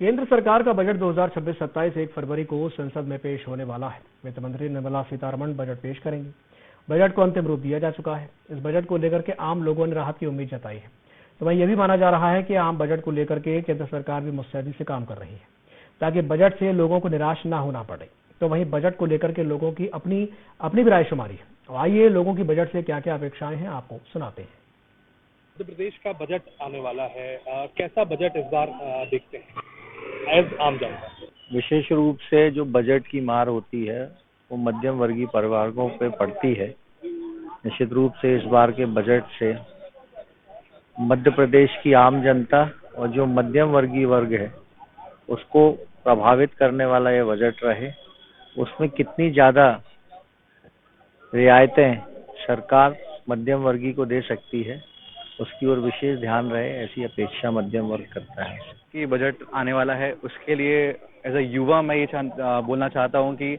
केंद्र सरकार का बजट 2026-27 1 फरवरी को संसद में पेश होने वाला है। वित्त मंत्री निर्मला सीतारमण बजट पेश करेंगी। बजट को अंतिम रूप दिया जा चुका है। इस बजट को लेकर के आम लोगों ने राहत की उम्मीद जताई है। तो वहीं यह भी माना जा रहा है कि आम बजट को लेकर के केंद्र सरकार भी मुस्तैदी से काम कर रही है ताकि बजट से लोगों को निराश न होना पड़े। तो वहीं बजट को लेकर के लोगों की अपनी अपनी भी राय शुमारी है। तो आइए लोगों की बजट से क्या क्या अपेक्षाएं हैं आपको सुनाते हैं। मध्य प्रदेश का बजट आने वाला है। कैसा बजट इस बार देखते हैं एज आम जनता? विशेष रूप से जो बजट की मार होती है वो मध्यम वर्गीय परिवारों पे पड़ती है। निश्चित रूप से इस बार के बजट से मध्य प्रदेश की आम जनता और जो मध्यम वर्गीय वर्ग है उसको प्रभावित करने वाला ये बजट रहे। उसमें कितनी ज्यादा रियायतें सरकार मध्यम वर्गीय को दे सकती है उसकी ओर विशेष ध्यान रहे, ऐसी अपेक्षा मध्यम वर्ग करता है कि बजट आने वाला है। उसके लिए एज अ युवा मैं ये बोलना चाहता हूँ कि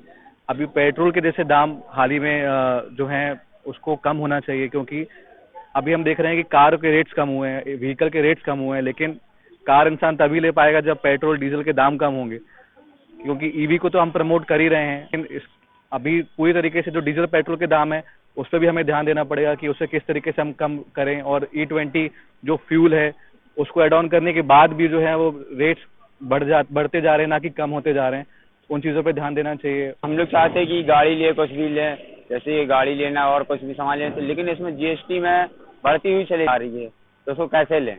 अभी पेट्रोल के जैसे दाम हाल ही में जो हैं उसको कम होना चाहिए, क्योंकि अभी हम देख रहे हैं कि कार के रेट्स कम हुए हैं, व्हीकल के रेट्स कम हुए हैं, लेकिन कार इंसान तभी ले पाएगा जब पेट्रोल डीजल के दाम कम होंगे, क्योंकि ईवी को तो हम प्रमोट कर ही रहे हैं। लेकिन अभी पूरी तरीके से जो डीजल पेट्रोल के दाम है उस पर भी हमें ध्यान देना पड़ेगा कि उसे किस तरीके से हम कम करें, और E20 जो फ्यूल है उसको एड ऑन करने के बाद भी जो है वो रेट्स बढ़ते जा रहे हैं, ना कि कम होते जा रहे हैं। उन चीज़ों पे ध्यान देना चाहिए। हम लोग चाहते हैं कि गाड़ी ले कुछ भी लें, जैसे ये गाड़ी लेना और कुछ भी सामान लेना, लेकिन इसमें जीएसटी में बढ़ती हुई चली आ रही है, तो उसको कैसे लें?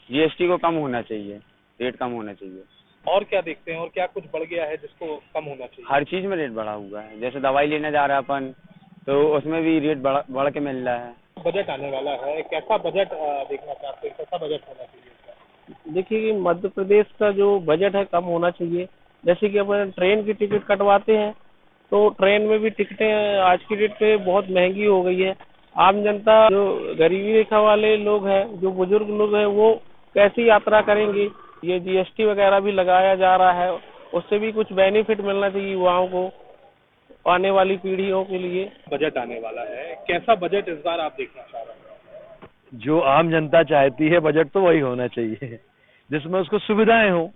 जीएसटी को कम होना चाहिए, रेट कम होना चाहिए। और क्या देखते हैं और क्या कुछ बढ़ गया है जिसको कम होना चाहिए? हर चीज में रेट बढ़ा हुआ है। जैसे दवाई लेने जा रहा है अपन तो उसमें भी रेट बढ़ के मिल रहा है। बजट आने वाला है, कैसा बजट देखना चाहते हैं, कैसा बजट होना चाहिए? देखिए कि मध्य प्रदेश का जो बजट है कम होना चाहिए। जैसे कि अपन ट्रेन की टिकट कटवाते हैं तो ट्रेन में भी टिकटें आज की डेट पे बहुत महंगी हो गई है। आम जनता जो गरीबी रेखा वाले लोग हैं, जो बुजुर्ग लोग हैं, वो कैसी यात्रा करेंगे? ये जीएसटी वगैरह भी लगाया जा रहा है, उससे भी कुछ बेनिफिट मिलना चाहिए युवाओं को, आने वाली पीढ़ियों के लिए। बजट आने वाला है, कैसा बजट इस बार आप देखना चाह रहे हैं? जो आम जनता चाहती है बजट तो वही होना चाहिए जिसमें उसको सुविधाएं हो,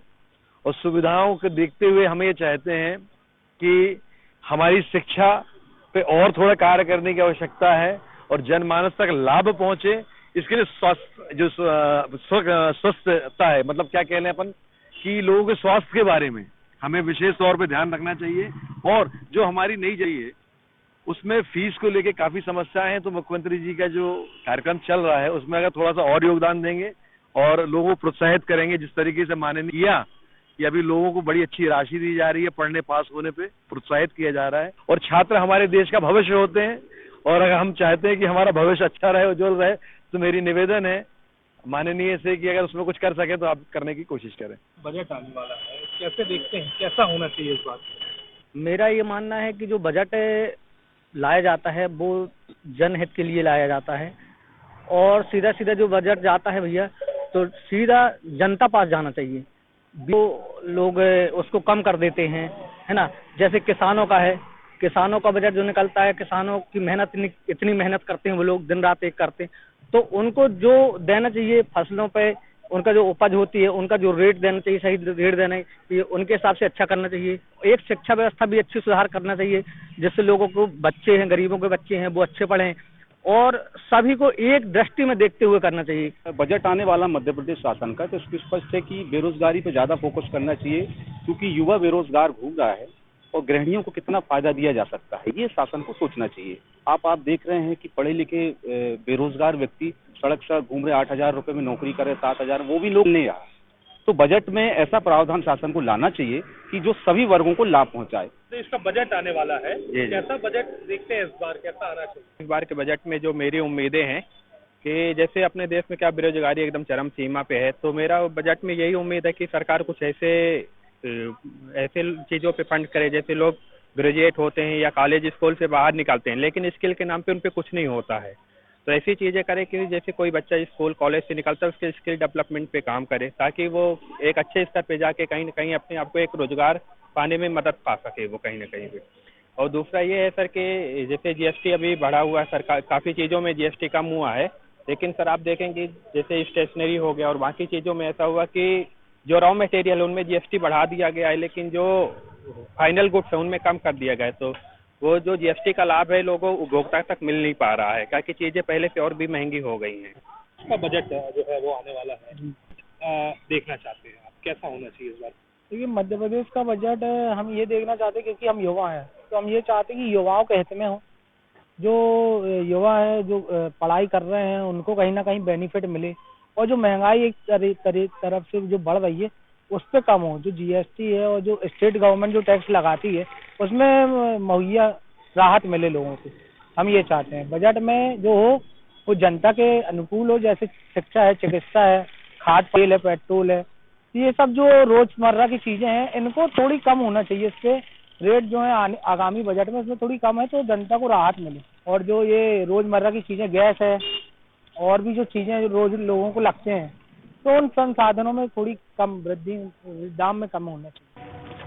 और सुविधाओं को देखते हुए हम ये चाहते हैं कि हमारी शिक्षा पे और थोड़ा कार्य करने की आवश्यकता है और जनमानस तक लाभ पहुंचे। इसके लिए स्वस्थता है, मतलब क्या कह रहे हैं अपन कि लोगों के स्वास्थ्य के बारे में हमें विशेष तौर पे ध्यान रखना चाहिए। और जो हमारी नई चाहिए उसमें फीस को लेके काफी समस्याएं हैं, तो मुख्यमंत्री जी का जो कार्यक्रम चल रहा है उसमें अगर थोड़ा सा और योगदान देंगे और लोगों को प्रोत्साहित करेंगे, जिस तरीके से माननीय किया कि अभी लोगों को बड़ी अच्छी राशि दी जा रही है, पढ़ने पास होने पे प्रोत्साहित किया जा रहा है, और छात्र हमारे देश का भविष्य होते हैं, और अगर हम चाहते हैं कि हमारा भविष्य अच्छा रहे, उज्जवल रहे, तो मेरी निवेदन है माननीय से कि अगर उसमें कुछ कर सके तो आप करने की कोशिश करें। बजट आने वाला है, कैसे देखते हैं, कैसा होना चाहिए इस बात? मेरा ये मानना है कि जो बजट लाया जाता है वो जनहित के लिए लाया जाता है, और सीधा सीधा जो बजट जाता है भैया तो सीधा जनता पास जाना चाहिए। जो लोग उसको कम कर देते हैं, है ना, जैसे किसानों का है, किसानों का बजट जो निकलता है, किसानों की मेहनत इतनी मेहनत करते हैं वो लोग, दिन रात एक करते हैं, तो उनको जो देना चाहिए फसलों पे, उनका जो उपज होती है उनका जो रेट देना चाहिए, सही रेट देना चाहिए, उनके हिसाब से अच्छा करना चाहिए। एक शिक्षा व्यवस्था भी अच्छी सुधार करना चाहिए, जिससे लोगों को, बच्चे हैं, गरीबों के बच्चे हैं, वो अच्छे पढ़ें, और सभी को एक दृष्टि में देखते हुए करना चाहिए। बजट आने वाला मध्य प्रदेश शासन का, तो इसकी स्पष्ट है कि बेरोजगारी पे ज्यादा फोकस करना चाहिए, क्योंकि युवा बेरोजगार घूम रहा है और गृहिणियों को कितना फायदा दिया जा सकता है ये शासन को सोचना चाहिए। आप देख रहे हैं कि पढ़े लिखे बेरोजगार व्यक्ति सड़क से घूम रहे, 8,000 रुपए में नौकरी करे, 7,000, वो भी लोग नहीं आ। तो बजट में ऐसा प्रावधान शासन को लाना चाहिए कि जो सभी वर्गों को लाभ पहुंचाए। तो इसका बजट आने वाला है, कैसा बजट देखते हैं इस बार, कैसा आना चाहिए? इस बार के बजट में जो मेरी उम्मीदें हैं कि जैसे अपने देश में क्या बेरोजगारी एकदम चरम सीमा पे है, तो मेरा बजट में यही उम्मीद है कि सरकार कुछ ऐसे चीज़ों पे फंड करे, जैसे लोग ग्रेजुएट होते हैं या कॉलेज स्कूल से बाहर निकलते हैं लेकिन स्किल के नाम पे उन पे कुछ नहीं होता है, तो ऐसी चीज़ें करे कि जैसे कोई बच्चा स्कूल कॉलेज से निकलता है उसके स्किल डेवलपमेंट पे काम करे, ताकि वो एक अच्छे स्तर पे जाके कहीं ना कहीं अपने आप को एक रोजगार पाने में मदद पा सके वो कहीं ना कहीं पे। और दूसरा ये है सर कि जैसे जीएसटी अभी बढ़ा हुआ है, सरकार काफ़ी चीज़ों में जीएसटी कम हुआ है, लेकिन सर आप देखेंगे जैसे स्टेशनरी हो गया और बाकी चीज़ों में ऐसा हुआ कि जो रॉ मटेरियल है उनमें जीएसटी बढ़ा दिया गया है, लेकिन जो फाइनल गुड्स है उनमें कम कर दिया गया है। तो वो जो जीएसटी का लाभ है लोगों उपभोक्ता तक मिल नहीं पा रहा है, क्योंकि चीजें पहले से और भी महंगी हो गई हैं। का बजट जो है वो आने वाला है, देखना चाहते हैं आप, कैसा होना चाहिए इस बार? देखिए, मध्य प्रदेश का बजट हम ये देखना चाहते हैं, क्योंकि हम युवा हैं, तो हम ये चाहते हैं कि युवाओं के हित में हो। जो युवा है, जो पढ़ाई कर रहे हैं, उनको कहीं ना कहीं बेनिफिट मिले, और जो महंगाई एक तरफ से जो बढ़ रही है उस पर कम हो। जो जीएसटी है और जो स्टेट गवर्नमेंट जो टैक्स लगाती है उसमें मुहैया राहत मिले लोगों को, हम ये चाहते हैं। बजट में जो हो वो जनता के अनुकूल हो, जैसे शिक्षा है, चिकित्सा है, खाद तेल है, पेट्रोल है, ये सब जो रोजमर्रा की चीजें हैं इनको थोड़ी कम होना चाहिए। इससे रेट जो है आगामी बजट में इसमें थोड़ी कम है तो जनता को राहत मिले। और जो ये रोजमर्रा की चीजें, गैस है और भी जो चीजें जो रोज लोगों को लगते हैं, तो उन संसाधनों में थोड़ी कम वृद्धि, दाम में कम होना चाहिए।